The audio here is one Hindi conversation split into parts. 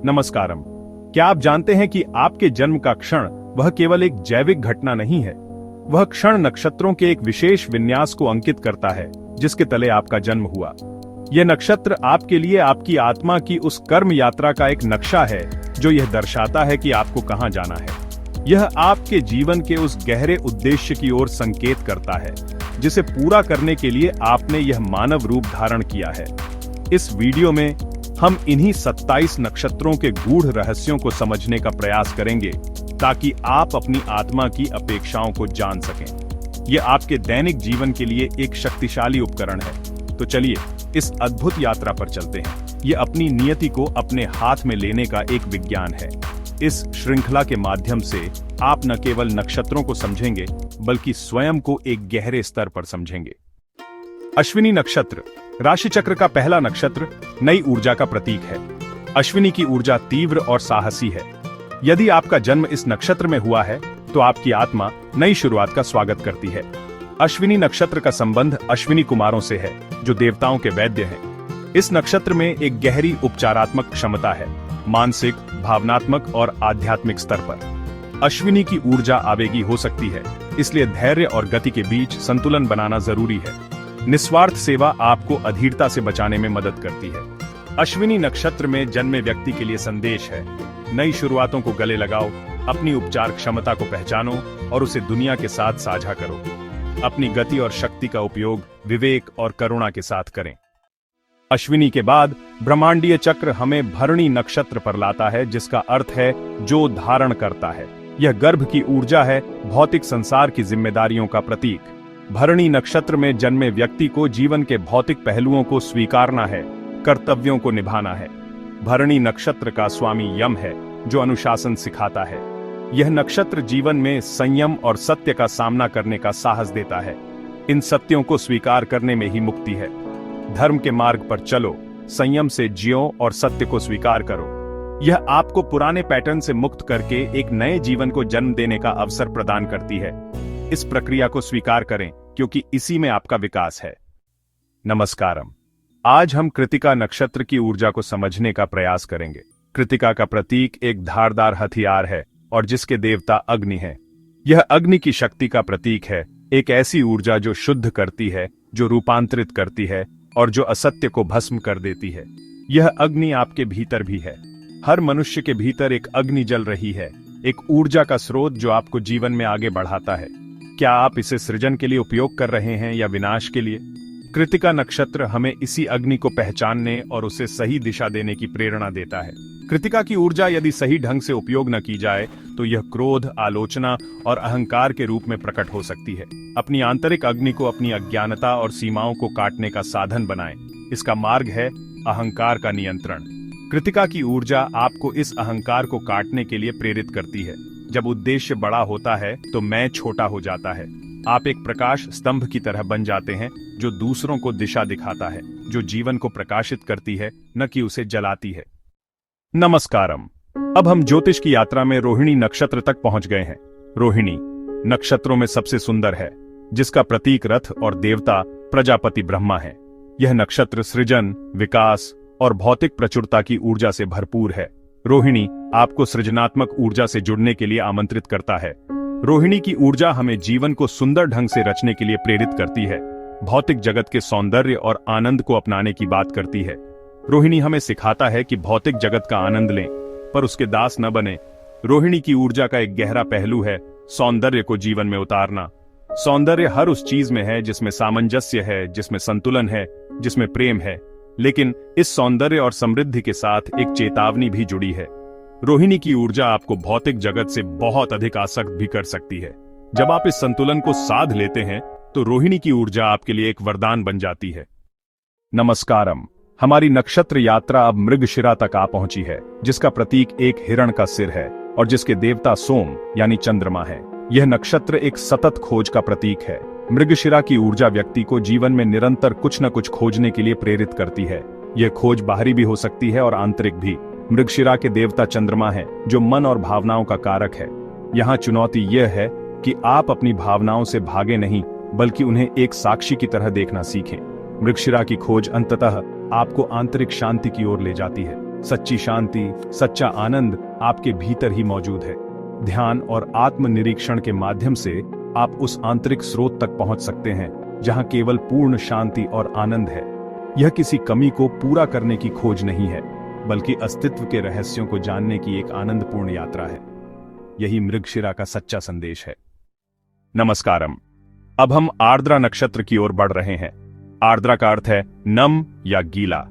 नमस्कारम। क्या आप जानते हैं कि आपके जन्म का क्षण वह केवल एक जैविक घटना नहीं है, वह क्षण नक्षत्रों के एक विशेष विन्यास को अंकित करता है जिसके तले आपका जन्म हुआ। यह नक्षत्र आपके लिए आपकी आत्मा की उस कर्म यात्रा का एक नक्शा है जो यह दर्शाता है कि आपको कहां जाना है। यह आपके जीवन के उस गहरे उद्देश्य की ओर संकेत करता है जिसे पूरा करने के लिए आपने यह मानव रूप धारण किया है। इस वीडियो में हम इन्हीं 27 नक्षत्रों के गूढ़ रहस्यों को समझने का प्रयास करेंगे ताकि आप अपनी आत्मा की अपेक्षाओं को जान सकें। यह आपके दैनिक जीवन के लिए एक शक्तिशाली उपकरण है। तो चलिए इस अद्भुत यात्रा पर चलते हैं। यह अपनी नियति को अपने हाथ में लेने का एक विज्ञान है। इस श्रृंखला के माध्यम से आप न केवल नक्षत्रों को समझेंगे बल्कि स्वयं को एक गहरे स्तर पर समझेंगे। अश्विनी नक्षत्र राशि चक्र का पहला नक्षत्र नई ऊर्जा का प्रतीक है। अश्विनी की ऊर्जा तीव्र और साहसी है। यदि आपका जन्म इस नक्षत्र में हुआ है तो आपकी आत्मा नई शुरुआत का स्वागत करती है। अश्विनी नक्षत्र का संबंध अश्विनी कुमारों से है जो देवताओं के वैद्य हैं। इस नक्षत्र में एक गहरी उपचारात्मक क्षमता है, मानसिक, भावनात्मक और आध्यात्मिक स्तर पर। अश्विनी की ऊर्जा आवेगी हो सकती है, इसलिए धैर्य और गति के बीच संतुलन बनाना जरूरी है। निस्वार्थ सेवा आपको अधीरता से बचाने में मदद करती है। अश्विनी नक्षत्र में जन्मे व्यक्ति के लिए संदेश है, नई शुरुआतों को गले लगाओ, अपनी उपचार क्षमता को पहचानो और उसे दुनिया के साथ साझा करो। अपनी गति और शक्ति का उपयोग विवेक और करुणा के साथ करें। अश्विनी के बाद ब्रह्मांडीय चक्र हमें भरणी नक्षत्र पर लाता है, जिसका अर्थ है जो धारण करता है। यह गर्भ की ऊर्जा है, भौतिक संसार की जिम्मेदारियों का प्रतीक। भरणी नक्षत्र में जन्मे व्यक्ति को जीवन के भौतिक पहलुओं को स्वीकारना है, कर्तव्यों को निभाना है। भरणी नक्षत्र का स्वामी यम है जो अनुशासन सिखाता है। यह नक्षत्र जीवन में संयम और सत्य का सामना करने का साहस देता है। इन सत्यों को स्वीकार करने में ही मुक्ति है। धर्म के मार्ग पर चलो, संयम से जियो और सत्य को स्वीकार करो। यह आपको पुराने पैटर्न से मुक्त करके एक नए जीवन को जन्म देने का अवसर प्रदान करती है। इस प्रक्रिया को स्वीकार करें क्योंकि इसी में आपका विकास है। नमस्कारम। आज हम कृतिका नक्षत्र की ऊर्जा को समझने का प्रयास करेंगे। कृतिका का प्रतीक एक धारदार हथियार है और जिसके देवता अग्नि है। यह अग्नि की शक्ति का प्रतीक है, एक ऐसी ऊर्जा जो शुद्ध करती है, जो रूपांतरित करती है और जो असत्य को भस्म कर देती है। यह अग्नि आपके भीतर भी है। हर मनुष्य के भीतर एक अग्नि जल रही है, एक ऊर्जा का स्रोत जो आपको जीवन में आगे बढ़ाता है। क्या आप इसे सृजन के लिए उपयोग कर रहे हैं या विनाश के लिए? कृतिका नक्षत्र हमें इसी अग्नि को पहचानने और उसे सही दिशा देने की प्रेरणा देता है। कृतिका की ऊर्जा यदि सही ढंग से उपयोग न की जाए तो यह क्रोध, आलोचना और अहंकार के रूप में प्रकट हो सकती है। अपनी आंतरिक अग्नि को अपनी अज्ञानता और सीमाओं को काटने का साधन बनाएं। इसका मार्ग है अहंकार का नियंत्रण। कृतिका की ऊर्जा आपको इस अहंकार को काटने के लिए प्रेरित करती है। जब उद्देश्य बड़ा होता है तो मैं छोटा हो जाता है। आप एक प्रकाश स्तंभ की तरह बन जाते हैं जो दूसरों को दिशा दिखाता है, जो जीवन को प्रकाशित करती है, न कि उसे जलाती है। नमस्कारम। अब हम ज्योतिष की यात्रा में रोहिणी नक्षत्र तक पहुंच गए हैं। रोहिणी नक्षत्रों में सबसे सुंदर है, जिसका प्रतीक रथ और देवता प्रजापति ब्रह्मा है। यह नक्षत्र सृजन, विकास और भौतिक प्रचुरता की ऊर्जा से भरपूर है। रोहिणी आपको सृजनात्मक ऊर्जा से जुड़ने के लिए आमंत्रित करता है। रोहिणी की ऊर्जा हमें जीवन को सुंदर ढंग से रचने के लिए प्रेरित करती है, भौतिक जगत के सौंदर्य और आनंद को अपनाने की बात करती है। रोहिणी हमें सिखाता है कि भौतिक जगत का आनंद लें पर उसके दास न बने। रोहिणी की ऊर्जा का एक गहरा पहलू है सौंदर्य को जीवन में उतारना। सौंदर्य हर उस चीज में है जिसमें सामंजस्य है, जिसमें संतुलन है, जिसमें प्रेम है। लेकिन इस सौंदर्य और समृद्धि के साथ एक चेतावनी भी जुड़ी है। रोहिणी की ऊर्जा आपको भौतिक जगत से बहुत अधिक आसक्त भी कर सकती है। जब आप इस संतुलन को साध लेते हैं तो रोहिणी की ऊर्जा आपके लिए एक वरदान बन जाती है। नमस्कारम। हमारी नक्षत्र यात्रा अब मृगशिरा तक आ पहुंची है, जिसका प्रतीक एक हिरण का सिर है और जिसके देवता सोम यानी चंद्रमा है। यह नक्षत्र एक सतत खोज का प्रतीक है। मृगशिरा की ऊर्जा व्यक्ति को जीवन में निरंतर कुछ न कुछ खोजने के लिए प्रेरित करती है। यह खोज बाहरी भी हो सकती है और आंतरिक भी। मृगशिरा के देवता चंद्रमा है जो मन और भावनाओं का कारक है। यहाँ चुनौती यह है कि आप अपनी भावनाओं से भागे नहीं बल्कि उन्हें एक साक्षी की तरह देखना सीखें। मृगशिरा की खोज अंततः आपको आंतरिक शांति की ओर ले जाती है। सच्ची शांति, सच्चा आनंद आपके भीतर ही मौजूद है। ध्यान और आत्मनिरीक्षण के माध्यम से आप उस आंतरिक स्रोत तक पहुंच सकते हैं जहां केवल पूर्ण शांति और आनंद है। यह किसी कमी को पूरा करने की खोज नहीं है, बल्कि अस्तित्व के रहस्यों को जानने की एक आनंदपूर्ण यात्रा है। यही मृगशिरा का सच्चा संदेश है। नमस्कारम। अब हम आर्द्रा नक्षत्र की ओर बढ़ रहे हैं। आर्द्रा का अर्थ है नम या गीला।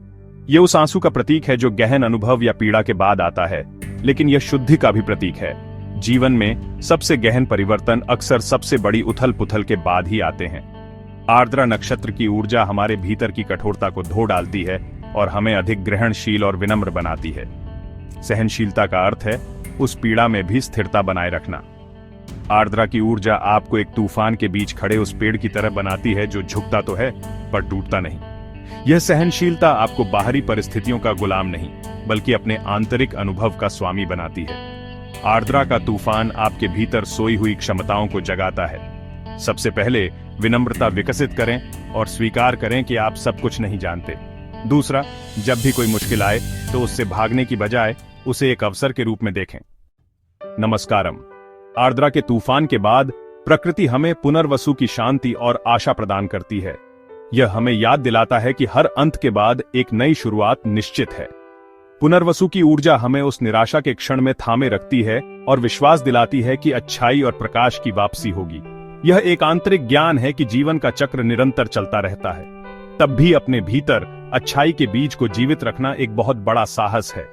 यह उस आंसू का प्रतीक है जो गहन अनुभव या पीड़ा के बाद आता है, लेकिन यह शुद्धि का भी प्रतीक है। जीवन में सबसे गहन परिवर्तन अक्सर सबसे बड़ी उथल पुथल के बाद ही आते हैं। आर्द्रा नक्षत्र की ऊर्जा हमारे भीतर की कठोरता को धो डालती है और हमें अधिक ग्रहणशील और विनम्र बनाती है। सहनशीलता का अर्थ है उस पीड़ा में भी स्थिरता बनाए रखना। आर्द्रा की ऊर्जा आपको एक तूफान के बीच खड़े उस पेड़ की तरह बनाती है जो झुकता तो है पर टूटता नहीं। यह सहनशीलता आपको बाहरी परिस्थितियों का गुलाम नहीं, बल्कि अपने आंतरिक अनुभव का स्वामी बनाती है। आर्द्रा का तूफान आपके भीतर सोई हुई क्षमताओं को जगाता है। सबसे पहले विनम्रता विकसित करें और स्वीकार करें कि आप सब कुछ नहीं जानते। दूसरा, जब भी कोई मुश्किल आए तो उससे भागने की बजाय उसे एक अवसर के रूप में देखें। नमस्कारम। आर्द्रा के तूफान के बाद प्रकृति हमें पुनर्वसु की शांति और आशा प्रदान करती है। यह हमें याद दिलाता है कि हर अंत के बाद एक नई शुरुआत निश्चित है। पुनर्वसु की ऊर्जा हमें उस निराशा के क्षण में थामे रखती है और विश्वास दिलाती है कि अच्छाई और प्रकाश की वापसी होगी। यह एक आंतरिक ज्ञान है कि जीवन का चक्र निरंतर चलता रहता है, तब भी अपने भीतर अच्छाई के बीज को जीवित रखना एक बहुत बड़ा साहस है।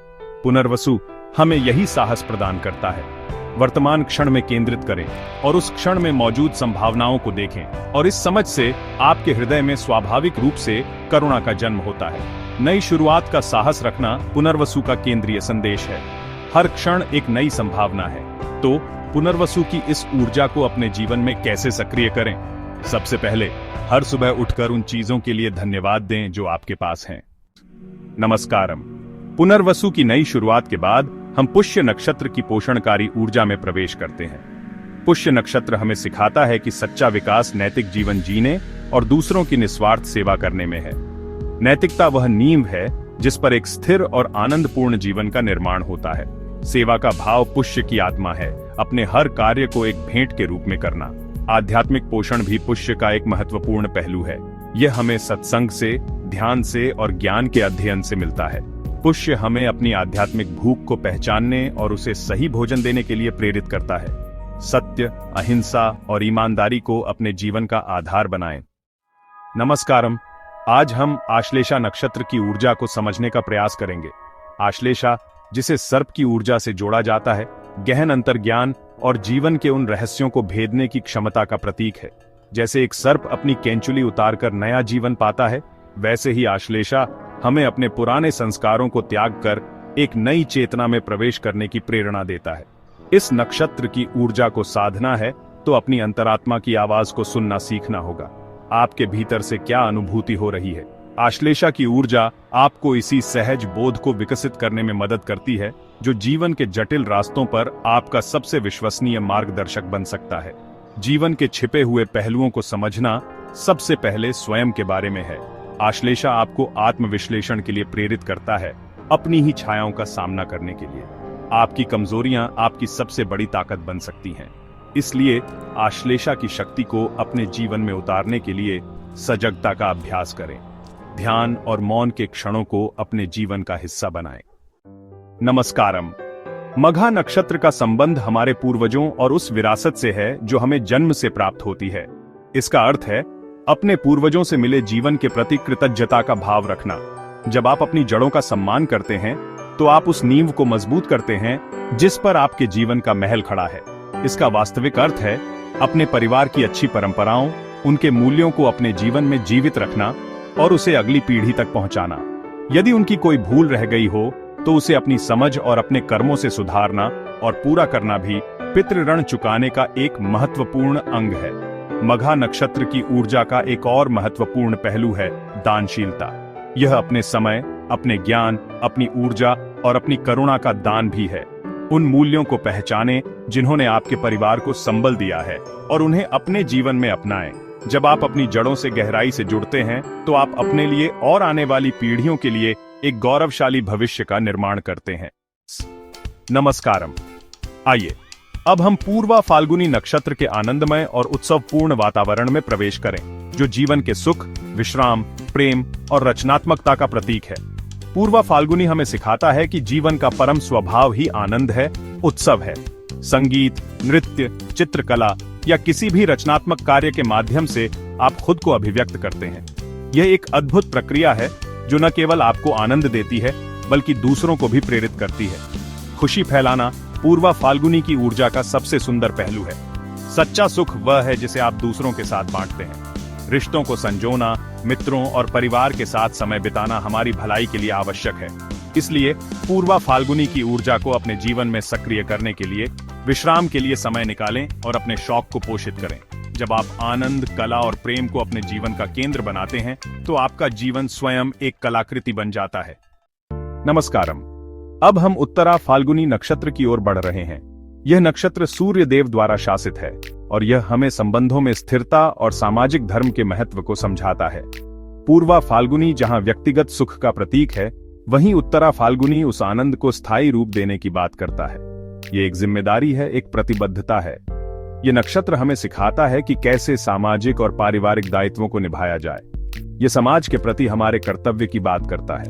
पुनर्वसु हमें यही साहस प्रदान करता है। वर्तमान क्षण में केंद्रित करें और उस क्षण में मौजूद संभावनाओं को देखें, और इस समझ से आपके हृदय में स्वाभाविक रूप से करुणा का जन्म होता है। नई शुरुआत का साहस रखना पुनर्वसु का केंद्रीय संदेश है। हर क्षण एक नई संभावना है। तो पुनर्वसु की इस ऊर्जा को अपने जीवन में कैसे सक्रिय करें? सबसे पहले हर सुबह उठकर उन चीजों के लिए धन्यवाद दें जो आपके पास हैं। नमस्कारम। पुनर्वसु की नई शुरुआत के बाद हम पुष्य नक्षत्र की पोषणकारी ऊर्जा में प्रवेश करते हैं। पुष्य नक्षत्र हमें सिखाता है कि सच्चा विकास नैतिक जीवन जीने और दूसरों की निस्वार्थ सेवा करने में है। नैतिकता वह नींव है जिस पर एक स्थिर और आनंदपूर्ण जीवन का निर्माण होता है। सेवा का भाव पुष्य की आत्मा है, अपने हर कार्य को एक भेंट के रूप में करना। आध्यात्मिक पोषण भी पुष्य का एक महत्वपूर्ण पहलू है। यह हमें सत्संग से, ध्यान से और ज्ञान के अध्ययन से मिलता है। पुष्य हमें अपनी आध्यात्मिक भूख को पहचानने और उसे सही भोजन देने के लिए प्रेरित करता है। सत्य, अहिंसा और ईमानदारी को अपने जीवन का आधार बनाएं। नमस्कारम। आज हम आश्लेषा नक्षत्र की ऊर्जा को समझने का प्रयास करेंगे। आश्लेषा, जिसे सर्प की ऊर्जा से जोड़ा जाता है, गहन अंतर्ज्ञान और जीवन के उन रहस्यों को भेदने की क्षमता का प्रतीक है। जैसे एक सर्प अपनी केंचुली उतारकर नया जीवन पाता है, वैसे ही आश्लेषा हमें अपने पुराने संस्कारों को त्याग कर एक नई चेतना में प्रवेश करने की प्रेरणा देता है। इस नक्षत्र की ऊर्जा को साधना है तो अपनी अंतरात्मा की आवाज को सुनना सीखना होगा। आपके भीतर से क्या अनुभूति हो रही है? आश्लेषा की ऊर्जा आपको इसी सहज बोध को विकसित करने में मदद करती है जो जीवन के जटिल रास्तों पर आपका सबसे विश्वसनीय मार्गदर्शक बन सकता है। जीवन के छिपे हुए पहलुओं को समझना सबसे पहले स्वयं के बारे में है। आश्लेषा आपको आत्मविश्लेषण के लिए प्रेरित करता है, अपनी ही छायाओं का सामना करने के लिए। आपकी कमजोरियां आपकी सबसे बड़ी ताकत बन सकती हैं। इसलिए आश्लेषा की शक्ति को अपने जीवन में उतारने के लिए सजगता का अभ्यास करें। ध्यान और मौन के क्षणों को अपने जीवन का हिस्सा बनाएं। नमस्कारम। मघा नक्षत्र का संबंध हमारे पूर्वजों और उस विरासत से है जो हमें जन्म से प्राप्त होती है। इसका अर्थ है अपने पूर्वजों से मिले जीवन के प्रति कृतज्ञता का भाव रखना। जब आप अपनी जड़ों का सम्मान करते हैं तो आप उस नींव को मजबूत करते हैं जिस पर आपके जीवन का महल खड़ा है। इसका वास्तविक अर्थ है अपने परिवार की अच्छी परंपराओं, उनके मूल्यों को अपने जीवन में जीवित रखना और उसे अगली पीढ़ी तक पहुंचाना। यदि उनकी कोई भूल रह गई हो तो उसे अपनी समझ और अपने कर्मों से सुधारना और पूरा करना भी पितृ ऋण चुकाने का एक महत्वपूर्ण अंग है। मघा नक्षत्र की ऊर्जा का एक और महत्वपूर्ण पहलू है दानशीलता। यह अपने समय, अपने ज्ञान, अपनी ऊर्जा और अपनी करुणा का दान भी है। उन मूल्यों को पहचानें जिन्होंने आपके परिवार को संबल दिया है और उन्हें अपने जीवन में अपनाएं। जब आप अपनी जड़ों से गहराई से जुड़ते हैं तो आप अपने लिए और आने वाली पीढ़ियों के लिए एक गौरवशाली भविष्य का निर्माण करते हैं। नमस्कारम। आइए अब हम पूर्वा फाल्गुनी नक्षत्र के आनंदमय और उत्सवपूर्ण वातावरण में प्रवेश करें, जो जीवन के सुख, विश्राम, प्रेम और रचनात्मकता का प्रतीक है। पूर्वा फाल्गुनी हमें सिखाता है कि जीवन का परम स्वभाव ही आनंद है, उत्सव है। संगीत, नृत्य, चित्रकला या किसी भी रचनात्मक कार्य के माध्यम से आप खुद को अभिव्यक्त करते हैं। यह एक अद्भुत प्रक्रिया है जो न केवल आपको आनंद देती है बल्कि दूसरों को भी प्रेरित करती है। खुशी फैलाना पूर्वा फाल्गुनी की ऊर्जा का सबसे सुंदर पहलू है। सच्चा सुख वह है जिसे आप दूसरों के साथ बांटते हैं। रिश्तों को संजोना, मित्रों और परिवार के साथ समय बिताना हमारी भलाई के लिए आवश्यक है। इसलिए पूर्वा फाल्गुनी की ऊर्जा को अपने जीवन में सक्रिय करने के लिए विश्राम के लिए समय निकालें और अपने शौक को पोषित करें। जब आप आनंद, कला और प्रेम को अपने जीवन का केंद्र बनाते हैं तो आपका जीवन स्वयं एक कलाकृति बन जाता है। नमस्कारम। अब हम उत्तरा फाल्गुनी नक्षत्र की ओर बढ़ रहे हैं। यह नक्षत्र सूर्य देव द्वारा शासित है और यह हमें संबंधों में स्थिरता और सामाजिक धर्म के महत्व को समझाता है। पूर्वा फाल्गुनी जहां व्यक्तिगत सुख का प्रतीक है, वहीं उत्तरा फाल्गुनी उस आनंद को स्थायी रूप देने की बात करता है। यह एक जिम्मेदारी है, एक प्रतिबद्धता है। यह नक्षत्र हमें सिखाता है कि कैसे सामाजिक और पारिवारिक दायित्वों को निभाया जाए। यह समाज के प्रति हमारे कर्तव्य की बात करता है।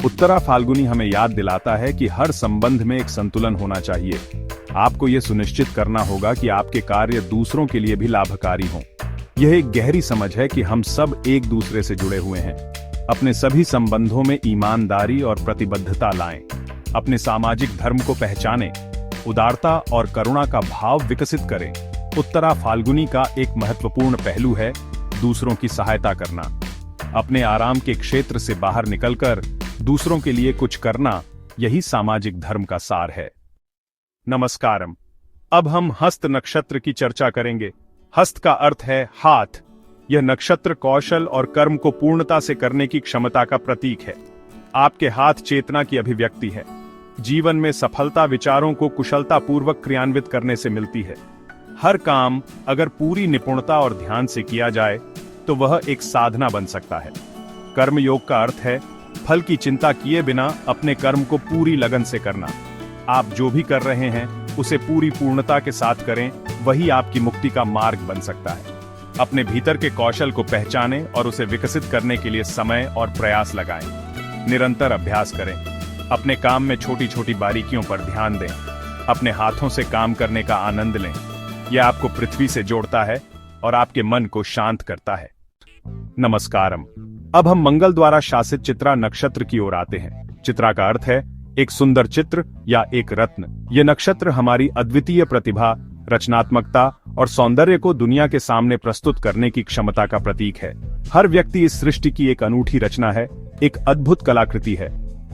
उत्तरा फाल्गुनी हमें याद दिलाता है कि हर संबंध में एक संतुलन होना चाहिए। आपको यह सुनिश्चित करना होगा कि आपके कार्य दूसरों के लिए भी लाभकारी हों। यह एक गहरी समझ है कि हम सब एक दूसरे से जुड़े हुए हैं। अपने सभी संबंधों में ईमानदारी और प्रतिबद्धता लाएं। अपने सामाजिक धर्म को पहचानें। उदारता और करुणा का भाव विकसित करें। उत्तरा फाल्गुनी का एक महत्वपूर्ण पहलू है दूसरों की सहायता करना। अपने आराम के क्षेत्र से बाहर निकलकर दूसरों के लिए कुछ करना, यही सामाजिक धर्म का सार है। नमस्कारम। अब हम हस्त नक्षत्र की चर्चा करेंगे। हस्त का अर्थ है हाथ। यह नक्षत्र कौशल और कर्म को पूर्णता से करने की क्षमता का प्रतीक है। आपके हाथ चेतना की अभिव्यक्ति है। जीवन में सफलता विचारों को कुशलतापूर्वक क्रियान्वित करने से मिलती है। हर काम अगर पूरी निपुणता और ध्यान से किया जाए तो वह एक साधना बन सकता है। कर्म योग का अर्थ है फल की चिंता किए बिना अपने कर्म को पूरी लगन से करना। आप जो भी कर रहे हैं उसे पूरी पूर्णता के साथ करें, वही आपकी मुक्ति का मार्ग बन सकता है। अपने भीतर के कौशल को पहचानें और उसे विकसित करने के लिए समय और प्रयास लगाएं। निरंतर अभ्यास करें। अपने काम में छोटी छोटी बारीकियों पर ध्यान दें। अपने हाथों से काम करने का आनंद लें। यह आपको पृथ्वी से जोड़ता है और आपके मन को शांत करता है। नमस्कारम। अब हम मंगल द्वारा शासित चित्रा नक्षत्र की ओर आते हैं। चित्रा का अर्थ है एक सुंदर चित्र या एक रत्न। यह नक्षत्र हमारी अद्वितीय प्रतिभा, रचनात्मकता और सौंदर्य को दुनिया के सामने प्रस्तुत करने की क्षमता का प्रतीक है। हर व्यक्ति इस सृष्टि की एक अनूठी रचना है, एक अद्भुत कलाकृति है।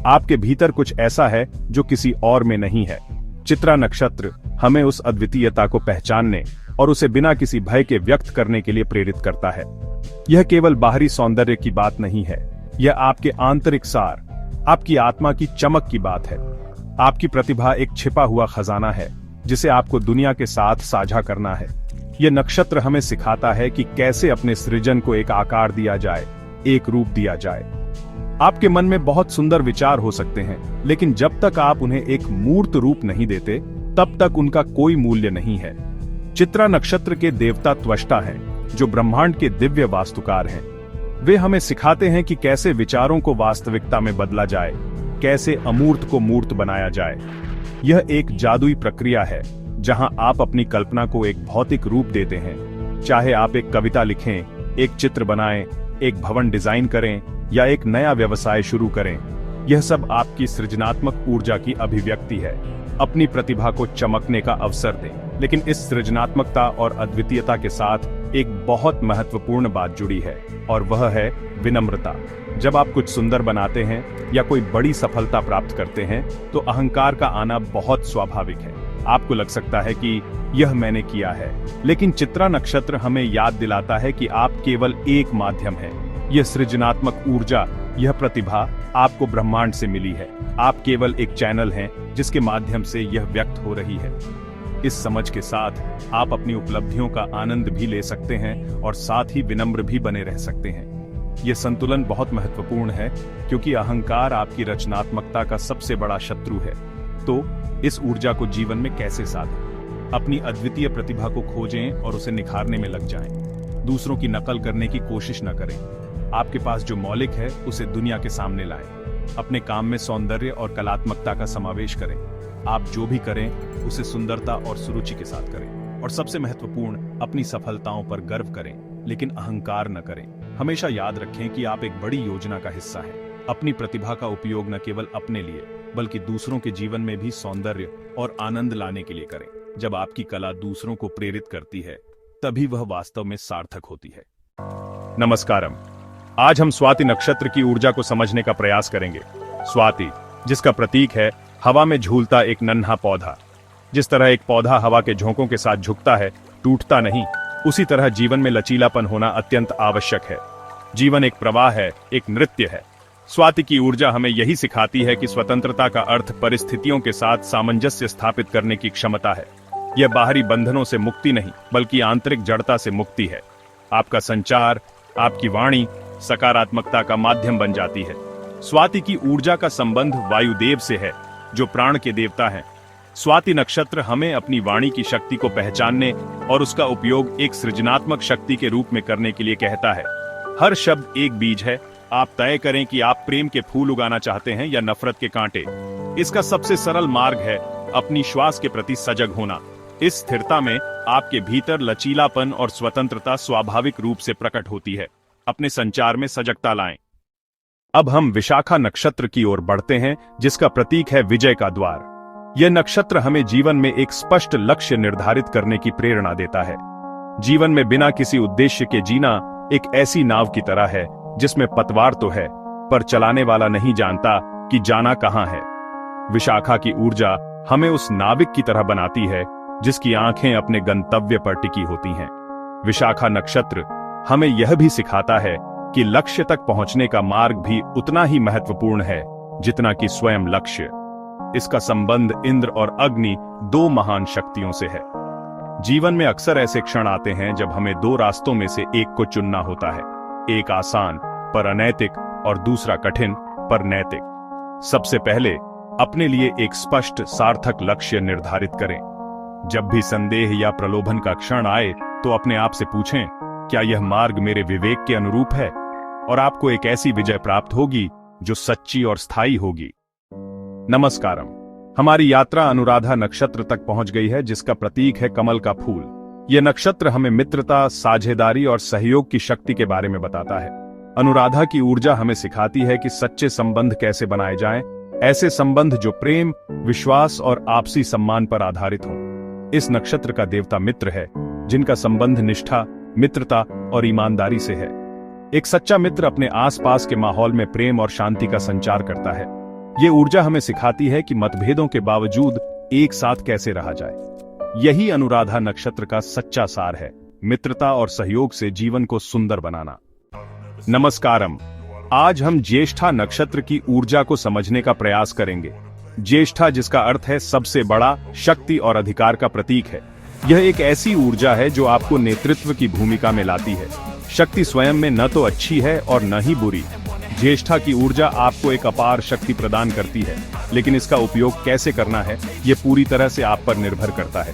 आपके भीतर कुछ ऐसा है जो किसी और में नहीं है। चित्रा नक्षत्र हमें उस अद्वितीयता को पहचानने और उसे बिना किसी भय के व्यक्त करने के लिए प्रेरित करता है। यह केवल बाहरी सौंदर्य की बात नहीं है, यह आपके आंतरिक सार, आपकी आत्मा की चमक की बात है। आपकी प्रतिभा एक छिपा हुआ खजाना है जिसे आपको दुनिया के साथ साझा करना है। यह नक्षत्र हमें सिखाता है कि कैसे अपने सृजन को एक आकार दिया जाए, एक रूप दिया जाए। आपके मन में बहुत सुंदर विचार हो सकते हैं, लेकिन जब तक आप उन्हें एक मूर्त रूप नहीं देते, तब तक उनका कोई मूल्य नहीं है। चित्रा नक्षत्र के देवता त्वष्टा हैं, जो ब्रह्मांड के दिव्य वास्तुकार हैं। वे हमें सिखाते हैं कि कैसे विचारों को वास्तविकता में बदला जाए, कैसे अमूर्त को मूर्त बनाया जाए। यह एक जादुई प्रक्रिया है, जहां आप अपनी कल्पना को एक भौतिक रूप देते हैं। चाहे आप एक कविता लिखें, एक चित्र बनाएं, एक भवन डिजाइन करें या एक नया व्यवसाय शुरू करें, यह सब आपकी सृजनात्मक ऊर्जा की अभिव्यक्ति है। अपनी प्रतिभा को चमकने का अवसर दें, लेकिन इस सृजनात्मकता और अद्वितीयता के साथ एक बहुत महत्वपूर्ण बात जुड़ी है, और वह है विनम्रता। जब आप कुछ सुंदर बनाते हैं या कोई बड़ी सफलता प्राप्त करते हैं, तो अहंकार का आना बहुत स्वाभाविक है। आपको लग सकता है कि यह मैंने किया है, लेकिन चित्रा नक्षत्र हमें याद दिलाता है कि आप केवल एक माध्यम हैं। यह सृजनात्मक ऊर्जा, यह प्रतिभा आपको ब्रह्मांड से मिली है। आप केवल एक चैनल हैं जिसके माध्यम से यह व्यक्त हो रही है। इस समझ के साथ आप अपनी उपलब्धियों का आनंद भी ले सकते हैं और साथ ही विनम्र भी बने रह सकते हैं। ये संतुलन बहुत महत्वपूर्ण है क्योंकि अहंकार आपकी रचनात्मकता का सबसे बड़ा शत्रु है। तो इस ऊर्जा को जीवन में कैसे साधें? अपनी अद्वितीय प्रतिभा को खोजें और उसे निखारने में लग जाएं। दूसरों की नकल करने की कोशिश न करें। आपके पास जो मौलिक है उसे दुनिया के सामने लाएं। अपने काम में सौंदर्य और कलात्मकता का समावेश करें। आप जो भी करें उसे सुंदरता और सुरुचि के साथ करें। और सबसे महत्वपूर्ण, अपनी सफलताओं पर गर्व करें, लेकिन अहंकार न करें। हमेशा याद रखें कि आप एक बड़ी योजना का हिस्सा हैं। अपनी प्रतिभा का उपयोग न केवल अपने लिए बल्कि दूसरों के जीवन में भी सौंदर्य और आनंद लाने के लिए करें। जब आपकी कला दूसरों को प्रेरित करती है तभी वह वास्तव में सार्थक होती है। नमस्कारम। आज हम स्वाति नक्षत्र की ऊर्जा को समझने का प्रयास करेंगे। स्वाति, जिसका प्रतीक है हवा में झूलता एक नन्हा पौधा। जिस तरह एक पौधा हवा के झोंकों के साथ झुकता है, टूटता नहीं, उसी तरह जीवन में लचीलापन होना अत्यंत आवश्यक है। जीवन एक प्रवाह है, एक नृत्य है। स्वाति की ऊर्जा हमें यही सिखाती है कि स्वतंत्रता का अर्थ परिस्थितियों के साथ सामंजस्य स्थापित करने की क्षमता है। यह बाहरी बंधनों से मुक्ति नहीं बल्कि आंतरिक जड़ता से मुक्ति है। आपका संचार, आपकी वाणी सकारात्मकता का माध्यम बन जाती है। स्वाति की ऊर्जा का संबंध वायुदेव से है, जो प्राण के देवता हैं। स्वाति नक्षत्र हमें अपनी वाणी की शक्ति को पहचानने और उसका उपयोग एक सृजनात्मक शक्ति के रूप में करने के लिए कहता है। हर शब्द एक बीज है। आप तय करें कि आप प्रेम के फूल उगाना चाहते हैं या नफरत के कांटे। इसका सबसे सरल मार्ग है अपनी श्वास के प्रति सजग होना। इस स्थिरता में आपके भीतर लचीलापन और स्वतंत्रता स्वाभाविक रूप से प्रकट होती है। अपने संचार में सजगता लाएं। अब हम विशाखा नक्षत्र की ओर बढ़ते हैं, जिसका प्रतीक है विजय का द्वार। यह नक्षत्र हमें जीवन में एक स्पष्ट लक्ष्य निर्धारित करने की प्रेरणा देता है। जीवन में बिना किसी उद्देश्य के जीना एक ऐसी नाव की तरह है जिसमें पतवार तो है, पर चलाने वाला नहीं जानता कि जाना कहां है। विशाखा की ऊर्जा हमें उस नाविक की तरह बनाती है जिसकी आंखें अपने गंतव्य पर टिकी होती हैं। विशाखा नक्षत्र हमें यह भी सिखाता है कि लक्ष्य तक पहुंचने का मार्ग भी उतना ही महत्वपूर्ण है जितना कि स्वयं लक्ष्य। इसका संबंध इंद्र और अग्नि, दो महान शक्तियों से है। जीवन में अक्सर ऐसे क्षण आते हैं जब हमें दो रास्तों में से एक को चुनना होता है, एक आसान पर अनैतिक और दूसरा कठिन पर नैतिक। सबसे पहले अपने लिए एक स्पष्ट सार्थक लक्ष्य निर्धारित करें। जब भी संदेह या प्रलोभन का क्षण आए तो अपने आप से पूछें, क्या यह मार्ग मेरे विवेक के अनुरूप है? और आपको एक ऐसी विजय प्राप्त होगी जो सच्ची और स्थायी होगी। नमस्कारम। हमारी यात्रा अनुराधा नक्षत्र तक पहुंच गई है, जिसका प्रतीक है कमल का फूल। यह नक्षत्र हमें मित्रता, साझेदारी और सहयोग की शक्ति के बारे में बताता है। अनुराधा की ऊर्जा हमें सिखाती है कि सच्चे संबंध कैसे बनाए जाएं, ऐसे संबंध जो प्रेम, विश्वास और आपसी सम्मान पर आधारित हों। इस नक्षत्र का देवता मित्र है, जिनका संबंध निष्ठा, मित्रता और ईमानदारी से है। एक सच्चा मित्र अपने आसपास के माहौल में प्रेम और शांति का संचार करता है। ये ऊर्जा हमें सिखाती है कि मतभेदों के बावजूद एक साथ कैसे रहा जाए। यही अनुराधा नक्षत्र का सच्चा सार है, मित्रता और सहयोग से जीवन को सुंदर बनाना। नमस्कारम। आज हम ज्येष्ठा नक्षत्र की ऊर्जा को समझने का प्रयास करेंगे। ज्येष्ठा, जिसका अर्थ है सबसे बड़ा, शक्ति और अधिकार का प्रतीक है। यह एक ऐसी ऊर्जा है जो आपको नेतृत्व की भूमिका में लाती है। शक्ति स्वयं में न तो अच्छी है और न ही बुरी। ज्येष्ठा की ऊर्जा आपको एक अपार शक्ति प्रदान करती है, लेकिन इसका उपयोग कैसे करना है यह पूरी तरह से आप पर निर्भर करता है।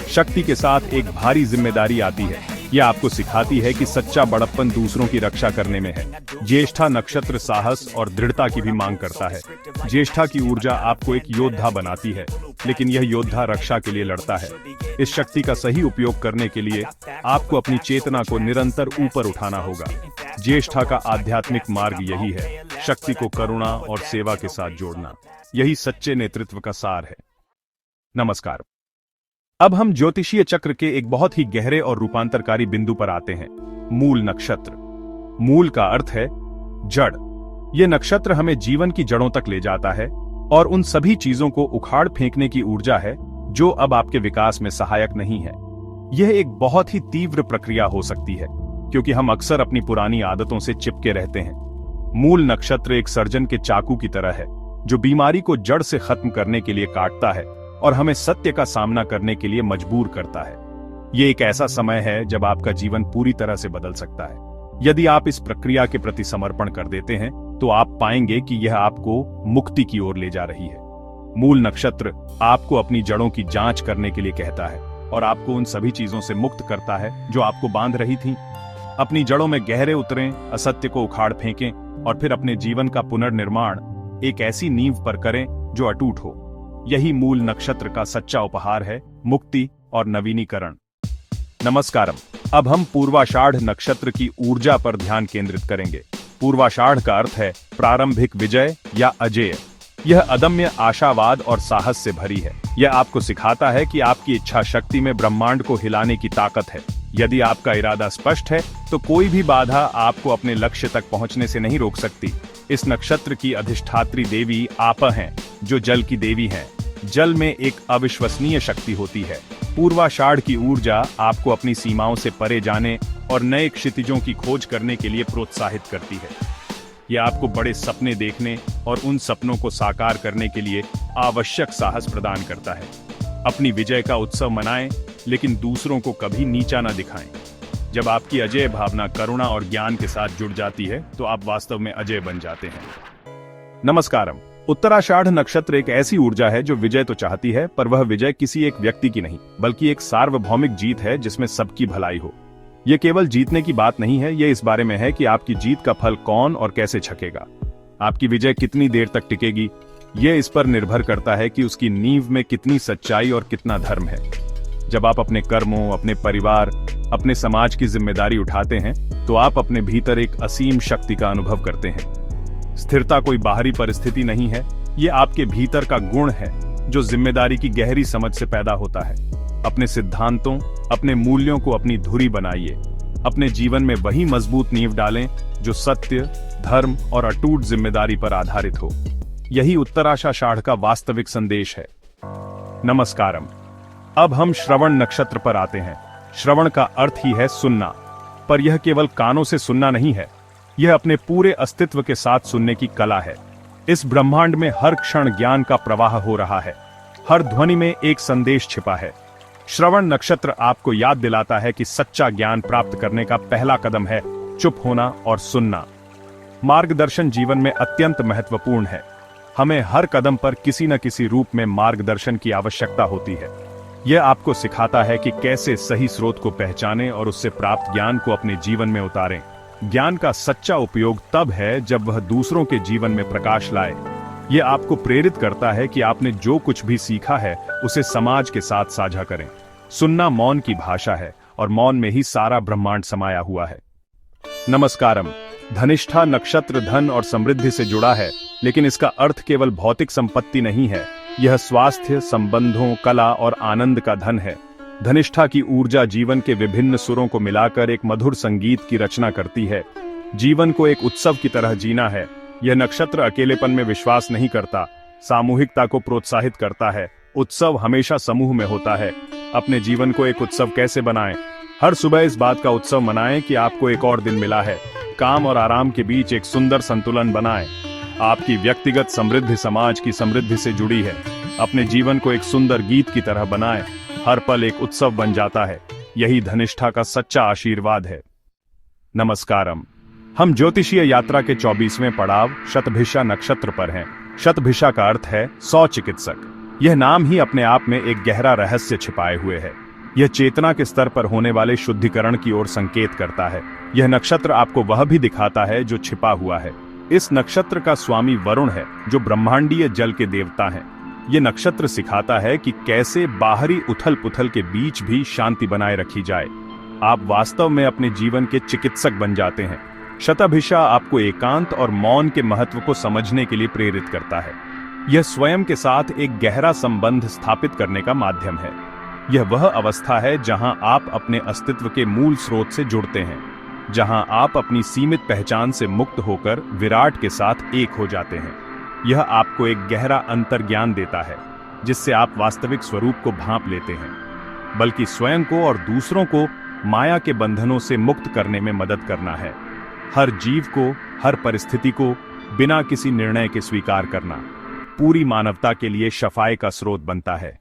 शक्ति के साथ एक भारी जिम्मेदारी आती है। यह आपको सिखाती है कि सच्चा बड़प्पन दूसरों की रक्षा करने में है। ज्येष्ठा नक्षत्र साहस और दृढ़ता की भी मांग करता है। ज्येष्ठा की ऊर्जा आपको एक योद्धा बनाती है, लेकिन यह योद्धा रक्षा के लिए लड़ता है। इस शक्ति का सही उपयोग करने के लिए आपको अपनी चेतना को निरंतर ऊपर उठाना होगा। ज्येष्ठा का आध्यात्मिक मार्ग यही है, शक्ति को करुणा और सेवा के साथ जोड़ना। यही सच्चे नेतृत्व का सार है। नमस्कार। अब हम ज्योतिषीय चक्र के एक बहुत ही गहरे और रूपांतरकारी बिंदु पर आते हैं, मूल नक्षत्र। मूल का अर्थ है जड़। यह नक्षत्र हमें जीवन की जड़ों तक ले जाता है और उन सभी चीजों को उखाड़ फेंकने की ऊर्जा है जो अब आपके विकास में सहायक नहीं है। यह एक बहुत ही तीव्र प्रक्रिया हो सकती है, क्योंकि हम अक्सर अपनी पुरानी आदतों से चिपके रहते हैं। मूल नक्षत्र एक सर्जन के चाकू की तरह है, जो बीमारी को जड़ से खत्म करने के लिए काटता है और हमें सत्य का सामना करने के लिए मजबूर करता है। ये एक ऐसा समय है जब आपका जीवन पूरी तरह से बदल सकता है। यदि आप इस प्रक्रिया के प्रति समर्पण कर देते हैं तो आप पाएंगे कि यह आपको मुक्ति की ओर ले जा रही है। मूल नक्षत्र आपको अपनी जड़ों की जांच करने के लिए कहता है और आपको उन सभी चीजों से मुक्त करता है जो आपको बांध रही थीं। अपनी जड़ों में गहरे उतरें, असत्य को उखाड़ फेंकें और फिर अपने जीवन का पुनर्निर्माण एक ऐसी नींव पर करें जो अटूट हो। यही मूल नक्षत्र का सच्चा उपहार है, मुक्ति और नवीनीकरण। नमस्कारम। अब हम पूर्वाषाढ़ नक्षत्र की ऊर्जा पर ध्यान केंद्रित करेंगे। पूर्वाषाढ़ का अर्थ है प्रारंभिक विजय या अजेय। यह अदम्य आशावाद और साहस से भरी है। यह आपको सिखाता है कि आपकी इच्छा शक्ति में ब्रह्मांड को हिलाने की ताकत है। यदि आपका इरादा स्पष्ट है तो कोई भी बाधा आपको अपने लक्ष्य तक पहुंचने से नहीं रोक सकती। इस नक्षत्र की अधिष्ठात्री देवी आप हैं, जो जल की देवी हैं। जल में एक अविश्वसनीय शक्ति होती है। पूर्वाषाढ़ की ऊर्जा आपको अपनी सीमाओं से परे जाने और नए क्षितिजों की खोज करने के लिए प्रोत्साहित करती है। यह आपको बड़े सपने देखने और उन सपनों को साकार करने के लिए आवश्यक साहस प्रदान करता है। अपनी विजय का उत्सव मनाएं, लेकिन दूसरों को कभी नीचा न दिखाएं। जब आपकी अजेय भावना करुणा और ज्ञान के साथ जुड़ जाती है तो आप वास्तव में अजेय बन जाते हैं। नमस्कारम। उत्तराषाढ़ नक्षत्र एक ऐसी ऊर्जा है जो विजय तो चाहती है, पर वह विजय किसी एक व्यक्ति की नहीं, बल्कि एक सार्वभौमिक जीत है जिसमें सबकी भलाई हो। यह केवल जीतने की बात नहीं है, यह इस बारे में है कि आपकी जीत का फल कौन और कैसे छकेगा। आपकी विजय कितनी देर तक टिकेगी, यह इस पर निर्भर करता है कि उसकी नींव में कितनी सच्चाई और कितना धर्म है। जब आप अपने कर्मों, अपने परिवार, अपने समाज की जिम्मेदारी उठाते हैं तो आप अपने भीतर एक असीम शक्ति का अनुभव करते हैं। स्थिरता कोई बाहरी परिस्थिति नहीं है, ये आपके भीतर का गुण है जो जिम्मेदारी की गहरी समझ से पैदा होता है। अपने सिद्धांतों, अपने मूल्यों को अपनी धुरी बनाइए। अपने जीवन में वही मजबूत नींव डालें जो सत्य, धर्म और अटूट जिम्मेदारी पर आधारित हो। यही उत्तराषाढ़ का वास्तविक संदेश है। नमस्कारम। अब हम श्रवण नक्षत्र पर आते हैं। श्रवण का अर्थ ही है सुनना, पर यह केवल कानों से सुनना नहीं है, यह अपने पूरे अस्तित्व के साथ सुनने की कला है। इस ब्रह्मांड में हर क्षण ज्ञान का प्रवाह हो रहा है, हर ध्वनि में एक संदेश छिपा है। श्रवण नक्षत्र आपको याद दिलाता है कि सच्चा ज्ञान प्राप्त करने का पहला कदम है चुप होना और सुनना। मार्गदर्शन जीवन में अत्यंत महत्वपूर्ण है। हमें हर कदम पर किसी न किसी रूप में मार्गदर्शन की आवश्यकता होती है। यह आपको सिखाता है कि कैसे सही स्रोत को पहचानें और उससे प्राप्त ज्ञान को अपने जीवन में उतारें। ज्ञान का सच्चा उपयोग तब है जब वह दूसरों के जीवन में प्रकाश लाए। यह आपको प्रेरित करता है कि आपने जो कुछ भी सीखा है उसे समाज के साथ साझा करें। सुनना मौन की भाषा है और मौन में ही सारा ब्रह्मांड समाया हुआ है। नमस्कारम। धनिष्ठा नक्षत्र धन और समृद्धि से जुड़ा है, लेकिन इसका अर्थ केवल भौतिक संपत्ति नहीं है। यह स्वास्थ्य, संबंधों, कला और आनंद का धन है। धनिष्ठा की ऊर्जा जीवन के विभिन्न सुरों को मिलाकर एक मधुर संगीत की रचना करती है। जीवन को एक उत्सव की तरह जीना है। यह नक्षत्र अकेलेपन में विश्वास नहीं करता, सामूहिकता को प्रोत्साहित करता है। उत्सव हमेशा समूह में होता है। अपने जीवन को एक उत्सव कैसे बनाएं? हर सुबह इस बात का उत्सव मनाएं कि आपको एक और दिन मिला है। काम और आराम के बीच एक सुंदर संतुलन बनाएं। आपकी व्यक्तिगत समृद्धि समाज की समृद्धि से जुड़ी है। अपने जीवन को एक सुंदर गीत की तरह बनाएं। हर पल एक उत्सव बन जाता है। यही धनिष्ठा का सच्चा आशीर्वाद है। नमस्कारम। हम ज्योतिषीय यात्रा के 24वें पड़ाव शतभिषा नक्षत्र पर हैं। शतभिषा का अर्थ है 100 चिकित्सक। यह नाम ही अपने आप में एक गहरा रहस्य छिपाए हुए है। यह चेतना के स्तर पर होने वाले शुद्धिकरण की ओर संकेत करता है। यह नक्षत्र आपको वह भी दिखाता है जो छिपा हुआ है। इस नक्षत्र का स्वामी वरुण है, जो ब्रह्मांडीय जल के देवता हैं। यह नक्षत्र सिखाता है कि कैसे बाहरी उथल पुथल के बीच भी शांति बनाए रखी जाए। आप वास्तव में अपने जीवन के चिकित्सक बन जाते हैं। शतभिषा आपको एकांत और मौन के महत्व को समझने के लिए प्रेरित करता है। यह स्वयं के साथ एक गहरा संबंध स्थापित करने का माध्यम है। यह वह अवस्था है जहां आप अपने अस्तित्व के मूल स्रोत से जुड़ते हैं, जहां आप अपनी सीमित पहचान से मुक्त होकर विराट के साथ एक हो जाते हैं। यह आपको एक गहरा अंतर्ज्ञान देता है, जिससे आप वास्तविक स्वरूप को भांप लेते हैं, बल्कि स्वयं को और दूसरों को माया के बंधनों से मुक्त करने में मदद करना है। हर जीव को, हर परिस्थिति को बिना किसी निर्णय के स्वीकार करना पूरी मानवता के लिए शफाए का स्रोत बनता है।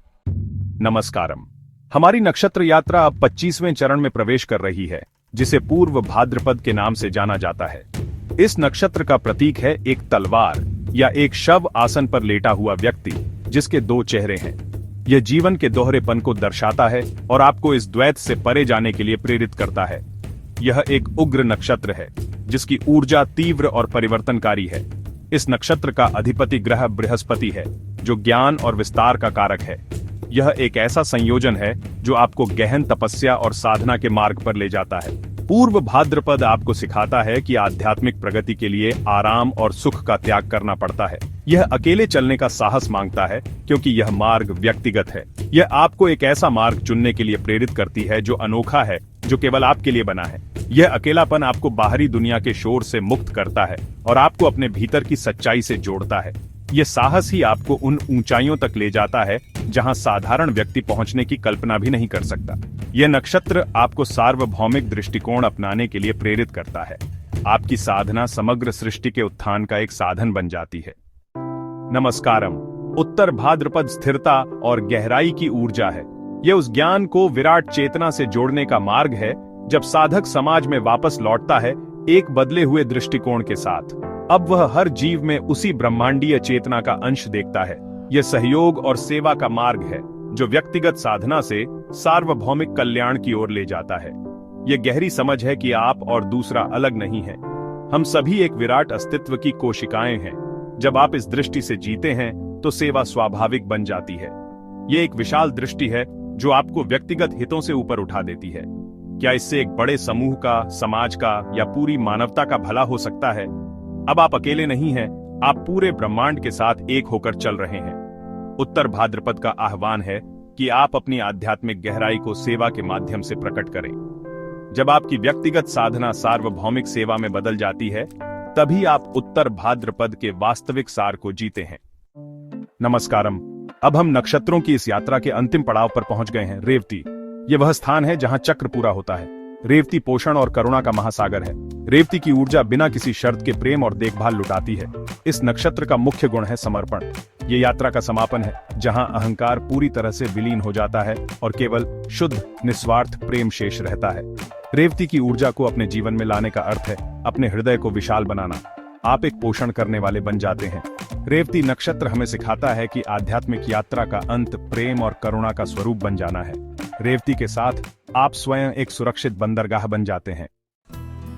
नमस्कारम। हमारी नक्षत्र यात्रा अब 25वें चरण में प्रवेश कर रही है। जिसे पूर्व भाद्रपद के नाम से जाना जाता है। इस नक्षत्र का प्रतीक है एक तलवार या एक शव आसन पर लेटा हुआ व्यक्ति जिसके दो चेहरे हैं। यह जीवन के दोहरेपन को दर्शाता है और आपको इस द्वैत से परे जाने के लिए प्रेरित करता है। यह एक उग्र नक्षत्र है जिसकी ऊर्जा तीव्र और परिवर्तनकारी है। इस नक्षत्र का अधिपति ग्रह बृहस्पति है जो ज्ञान और विस्तार का कारक है। यह एक ऐसा संयोजन है जो आपको गहन तपस्या और साधना के मार्ग पर ले जाता है। पूर्व भाद्रपद आपको सिखाता है कि आध्यात्मिक प्रगति के लिए आराम और सुख का त्याग करना पड़ता है। यह अकेले चलने का साहस मांगता है क्योंकि यह मार्ग व्यक्तिगत है। यह आपको एक ऐसा मार्ग चुनने के लिए प्रेरित करती है जो अनोखा है, जो केवल आपके लिए बना है। यह अकेलापन आपको बाहरी दुनिया के शोर से मुक्त करता है और आपको अपने भीतर की सच्चाई से जोड़ता है। यह साहस ही आपको उन ऊंचाइयों तक ले जाता है जहां साधारण व्यक्ति पहुंचने की कल्पना भी नहीं कर सकता। यह नक्षत्र आपको सार्वभौमिक दृष्टिकोण अपनाने के लिए प्रेरित करता है। आपकी साधना समग्र सृष्टि के उत्थान का एक साधन बन जाती है। नमस्कारम। उत्तर भाद्रपद स्थिरता और गहराई की ऊर्जा है। यह उस ज्ञान को विराट चेतना से जोड़ने का मार्ग है जब साधक समाज में वापस लौटता है एक बदले हुए दृष्टिकोण के साथ। अब वह हर जीव में उसी ब्रह्मांडीय चेतना का अंश देखता है। यह सहयोग और सेवा का मार्ग है जो व्यक्तिगत साधना से सार्वभौमिक कल्याण की ओर ले जाता है। यह गहरी समझ है कि आप और दूसरा अलग नहीं है। हम सभी एक विराट अस्तित्व की कोशिकाएं हैं। जब आप इस दृष्टि से जीते हैं तो सेवा स्वाभाविक बन जाती है। यह एक विशाल दृष्टि है जो आपको व्यक्तिगत हितों से ऊपर उठा देती है। क्या इससे एक बड़े समूह का, समाज का या पूरी मानवता का भला हो सकता है? अब आप अकेले नहीं हैं, आप पूरे ब्रह्मांड के साथ एक होकर चल रहे हैं। उत्तर भाद्रपद का आह्वान है कि आप अपनी आध्यात्मिक गहराई को सेवा के माध्यम से प्रकट करें। जब आपकी व्यक्तिगत साधना सार्वभौमिक सेवा में बदल जाती है, तभी आप उत्तर भाद्रपद के वास्तविक सार को जीते हैं। नमस्कारम। अब हम नक्षत्रों की इस यात्रा के अंतिम पड़ाव पर पहुंच गए हैं, रेवती। यह वह स्थान है जहां चक्र पूरा होता है। रेवती पोषण और करुणा का महासागर है। रेवती की ऊर्जा बिना किसी शर्त के प्रेम और देखभाल लुटाती है। इस नक्षत्र का मुख्य गुण है समर्पण। ये यात्रा का समापन है जहां अहंकार पूरी तरह से विलीन हो जाता है और केवल शुद्ध निस्वार्थ प्रेम शेष रहता है। रेवती की ऊर्जा को अपने जीवन में लाने का अर्थ है अपने हृदय को विशाल बनाना। आप एक पोषण करने वाले बन जाते हैं। रेवती नक्षत्र हमें सिखाता है कि आध्यात्मिक यात्रा का अंत प्रेम और करुणा का स्वरूप बन जाना है। रेवती के साथ आप स्वयं एक सुरक्षित बंदरगाह बन जाते हैं।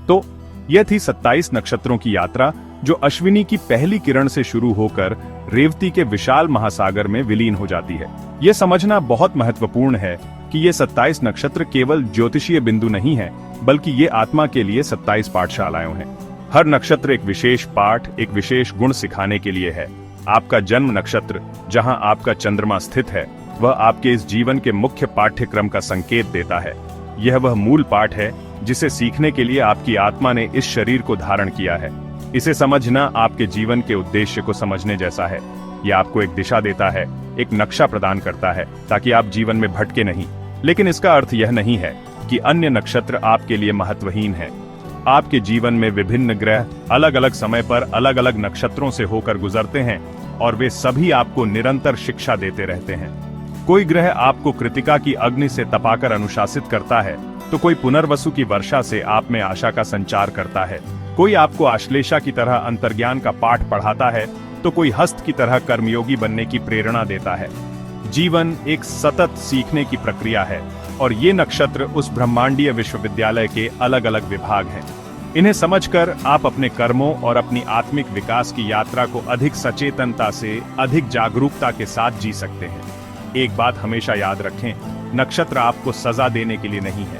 तो यह थी 27 नक्षत्रों की यात्रा जो अश्विनी की पहली किरण से शुरू होकर रेवती के विशाल महासागर में विलीन हो जाती है। यह समझना बहुत महत्वपूर्ण है कि ये 27 नक्षत्र केवल ज्योतिषीय बिंदु नहीं है, बल्कि ये आत्मा के लिए 27 पाठशालाएं हैं। हर नक्षत्र एक विशेष पाठ, एक विशेष गुण सिखाने के लिए है। आपका जन्म नक्षत्र, जहां आपका चंद्रमा स्थित है, वह आपके इस जीवन के मुख्य पाठ्यक्रम का संकेत देता है। यह वह मूल पाठ है जिसे सीखने के लिए आपकी आत्मा ने इस शरीर को धारण किया है। इसे समझना आपके जीवन के उद्देश्य को समझने जैसा है। यह आपको एक दिशा देता है, एक नक्शा प्रदान करता है ताकि आप जीवन में भटके नहीं। लेकिन इसका अर्थ यह नहीं है कि अन्य नक्षत्र आपके लिए महत्वहीन है। आपके जीवन में विभिन्न ग्रह अलग अलग समय पर अलग अलग नक्षत्रों से होकर गुजरते हैं और वे सभी आपको निरंतर शिक्षा देते रहते हैं। कोई ग्रह आपको कृतिका की अग्नि से तपाकर अनुशासित करता है, तो कोई पुनर्वसु की वर्षा से आप में आशा का संचार करता है। कोई आपको आश्लेषा की तरह अंतर्ज्ञान का पाठ पढ़ाता है, तो कोई हस्त की तरह कर्मयोगी बनने की प्रेरणा देता है। जीवन एक सतत सीखने की प्रक्रिया है और ये नक्षत्र उस ब्रह्मांडीय विश्वविद्यालय के अलग अलग विभाग हैं। इन्हें समझकर आप अपने कर्मों और अपनी आत्मिक विकास की यात्रा को अधिक सचेतनता से, अधिक जागरूकता के साथ जी सकते हैं। एक बात हमेशा याद रखें, नक्षत्र आपको सजा देने के लिए नहीं है।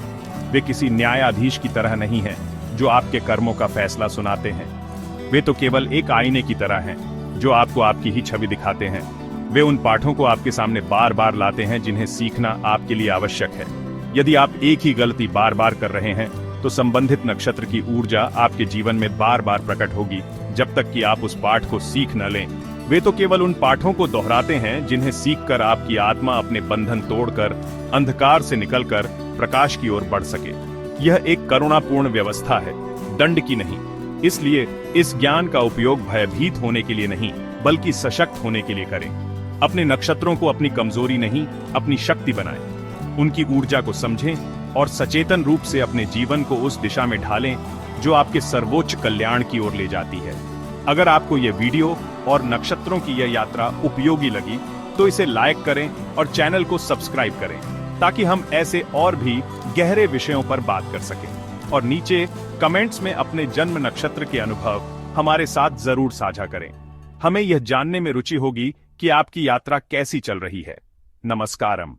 वे किसी न्यायाधीश की तरह नहीं है जो आपके कर्मों का फैसला सुनाते हैं। वे तो केवल एक आईने की तरह हैं जो आपको आपकी ही छवि दिखाते हैं। वे उन पाठों को आपके सामने बार बार लाते हैं जिन्हें सीखना आपके लिए आवश्यक है। यदि आप एक ही गलती बार बार कर रहे हैं तो संबंधित नक्षत्र की ऊर्जा आपके जीवन में बार बार प्रकट होगी जब तक कि आप उस पाठ को सीख न लें। वे तो केवल उन पाठों को दोहराते हैं जिन्हें सीखकर आपकी आत्मा अपने बंधन तोड़कर अंधकार से निकलकर प्रकाश की ओर बढ़ सके। यह एक करुणापूर्ण व्यवस्था है, दंड की नहीं। इसलिए इस ज्ञान का उपयोग भयभीत होने के लिए नहीं, बल्कि सशक्त होने के लिए करें। अपने नक्षत्रों को अपनी कमजोरी नहीं, अपनी शक्ति बनाएं। उनकी ऊर्जा को समझें, और सचेतन रूप से अपने जीवन को उस दिशा में ढालें जो आपके सर्वोच्च कल्याण की ओर ले जाती है। अगर आपको यह वीडियो और नक्षत्रों की यह यात्रा उपयोगी लगी तो इसे लाइक करें और चैनल को सब्सक्राइब करें ताकि हम ऐसे और भी गहरे विषयों पर बात कर सकें। और नीचे कमेंट्स में अपने जन्म नक्षत्र के अनुभव हमारे साथ जरूर साझा करें। हमें यह जानने में रुचि होगी कि आपकी यात्रा कैसी चल रही है। नमस्कारम।